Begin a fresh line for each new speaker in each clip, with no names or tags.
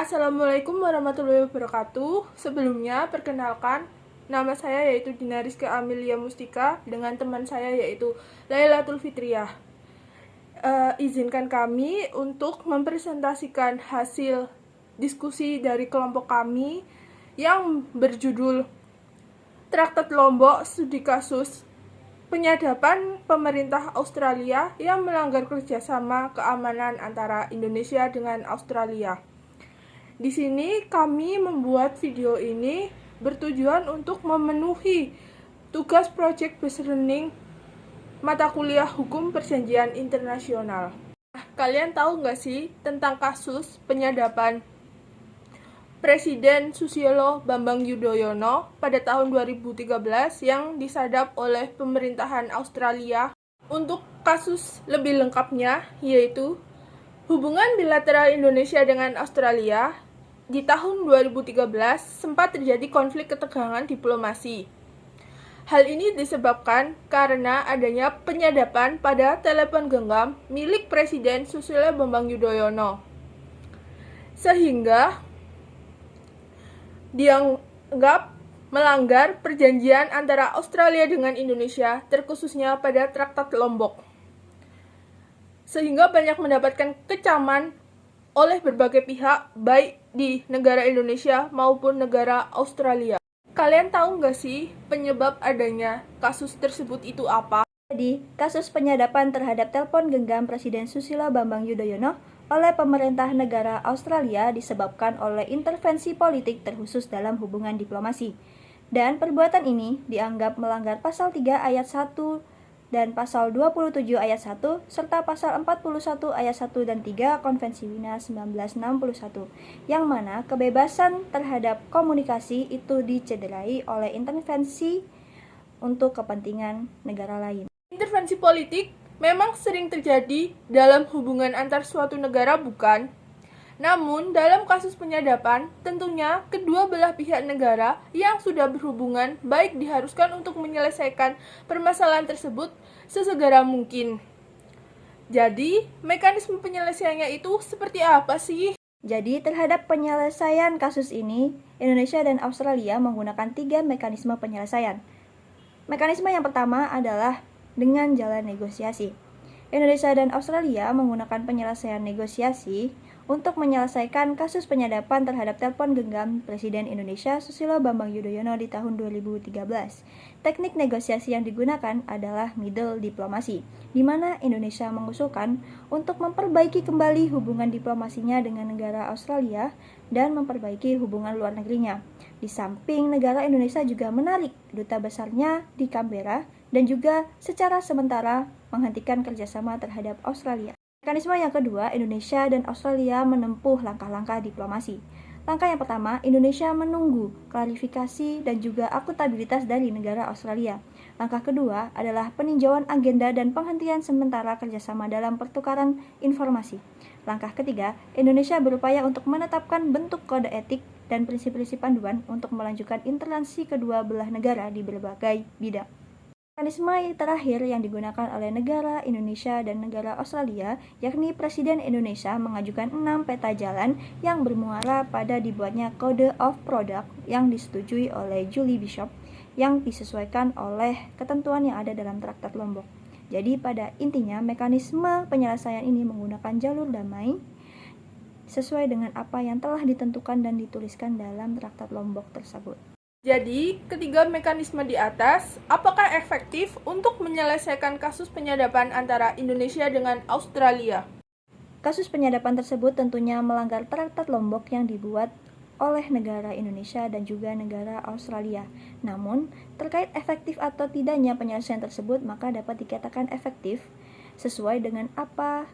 Assalamualaikum warahmatullahi wabarakatuh. Sebelumnya, perkenalkan, nama saya yaitu Dina Rizka Amelia Mustika dengan teman saya yaitu Lailatul Fitriah. Izinkan kami untuk mempresentasikan hasil diskusi dari kelompok kami yang berjudul Traktat Lombok Studi Kasus Penyadapan Pemerintah Australia yang Melanggar Kerjasama Keamanan Antara Indonesia dengan Australia. Di sini kami membuat video ini bertujuan untuk memenuhi tugas Project Based Learning mata kuliah Hukum Perjanjian Internasional. Kalian tahu nggak sih tentang kasus penyadapan Presiden Susilo Bambang Yudhoyono pada tahun 2013 yang disadap oleh pemerintahan Australia? Untuk kasus lebih lengkapnya, yaitu hubungan bilateral Indonesia dengan Australia di tahun 2013 sempat terjadi konflik ketegangan diplomasi. Hal ini disebabkan karena adanya penyadapan pada telepon genggam milik Presiden Susilo Bambang Yudhoyono, sehingga dianggap melanggar perjanjian antara Australia dengan Indonesia, terkhususnya pada Traktat Lombok, sehingga banyak mendapatkan kecaman oleh berbagai pihak, baik di negara Indonesia maupun negara Australia. Kalian tahu nggak sih penyebab adanya kasus tersebut itu apa?
Jadi, kasus penyadapan terhadap telepon genggam Presiden Susilo Bambang Yudhoyono oleh pemerintah negara Australia disebabkan oleh intervensi politik terkhusus dalam hubungan diplomasi. Dan perbuatan ini dianggap melanggar pasal 3 ayat 1 dan pasal 27 ayat 1 serta pasal 41 ayat 1 dan 3 Konvensi Wina 1961, yang mana kebebasan terhadap komunikasi itu dicederai oleh intervensi untuk kepentingan negara lain.
Intervensi politik memang sering terjadi dalam hubungan antar suatu negara, bukan? Namun, dalam kasus penyadapan, tentunya kedua belah pihak negara yang sudah berhubungan baik diharuskan untuk menyelesaikan permasalahan tersebut sesegera mungkin. Jadi, mekanisme penyelesaiannya itu seperti apa sih?
Jadi, terhadap penyelesaian kasus ini, Indonesia dan Australia menggunakan 3 mekanisme penyelesaian. Mekanisme yang pertama adalah dengan jalan negosiasi. Indonesia dan Australia menggunakan penyelesaian negosiasi untuk menyelesaikan kasus penyadapan terhadap telepon genggam Presiden Indonesia Susilo Bambang Yudhoyono di tahun 2013. Teknik negosiasi yang digunakan adalah middle diplomasi, di mana Indonesia mengusulkan untuk memperbaiki kembali hubungan diplomasinya dengan negara Australia dan memperbaiki hubungan luar negerinya. Di samping negara Indonesia juga menarik duta besarnya di Canberra dan juga secara sementara menghentikan kerjasama terhadap Australia. Mekanisme yang kedua, Indonesia dan Australia menempuh langkah-langkah diplomasi. Langkah yang pertama, Indonesia menunggu klarifikasi dan juga akuntabilitas dari negara Australia. Langkah kedua adalah peninjauan agenda dan penghentian sementara kerjasama dalam pertukaran informasi. Langkah ketiga, Indonesia berupaya untuk menetapkan bentuk kode etik dan prinsip-prinsip panduan untuk melanjutkan interaksi kedua belah negara di berbagai bidang. Mekanisme terakhir yang digunakan oleh negara Indonesia dan negara Australia, yakni Presiden Indonesia mengajukan 6 peta jalan yang bermuara pada dibuatnya Code of Product yang disetujui oleh Julie Bishop yang disesuaikan oleh ketentuan yang ada dalam Traktat Lombok. Jadi pada intinya mekanisme penyelesaian ini menggunakan jalur damai sesuai dengan apa yang telah ditentukan dan dituliskan dalam Traktat Lombok tersebut.
Jadi, ketiga mekanisme di atas, apakah efektif untuk menyelesaikan kasus penyadapan antara Indonesia dengan Australia?
Kasus penyadapan tersebut tentunya melanggar Traktat Lombok yang dibuat oleh negara Indonesia dan juga negara Australia. Namun, terkait efektif atau tidaknya penyelesaian tersebut, maka dapat dikatakan efektif sesuai dengan apa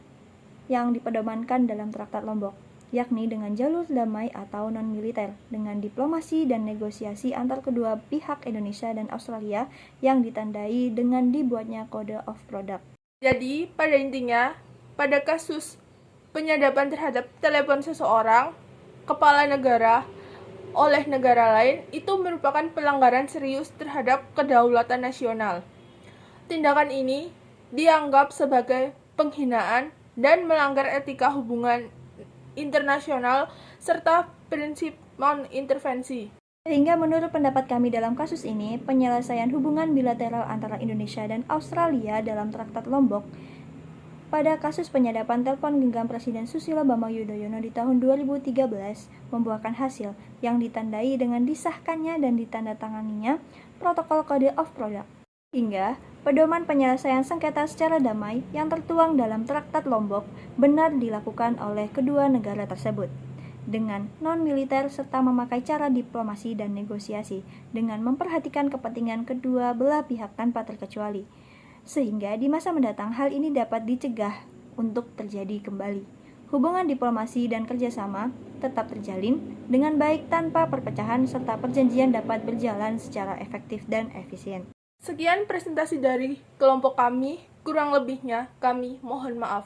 yang dipedomankan dalam Traktat Lombok, yakni dengan jalur damai atau non-militer, dengan diplomasi dan negosiasi antar kedua pihak Indonesia dan Australia yang ditandai dengan dibuatnya Code of Product.
Jadi, pada intinya, pada kasus penyadapan terhadap telepon seseorang, kepala negara, oleh negara lain, itu merupakan pelanggaran serius terhadap kedaulatan nasional. Tindakan ini dianggap sebagai penghinaan dan melanggar etika hubungan internasional, serta prinsip non-intervensi.
Sehingga menurut pendapat kami dalam kasus ini, penyelesaian hubungan bilateral antara Indonesia dan Australia dalam Traktat Lombok pada kasus penyadapan telepon genggam Presiden Susilo Bambang Yudhoyono di tahun 2013 membuahkan hasil yang ditandai dengan disahkannya dan ditandatanganinya Protokol Code of Conduct. Hingga pedoman penyelesaian sengketa secara damai yang tertuang dalam Traktat Lombok benar dilakukan oleh kedua negara tersebut dengan non-militer serta memakai cara diplomasi dan negosiasi dengan memperhatikan kepentingan kedua belah pihak tanpa terkecuali. Sehingga di masa mendatang hal ini dapat dicegah untuk terjadi kembali. Hubungan diplomasi dan kerjasama tetap terjalin dengan baik tanpa perpecahan serta perjanjian dapat berjalan secara efektif dan efisien.
Sekian presentasi dari kelompok kami, kurang lebihnya kami mohon maaf.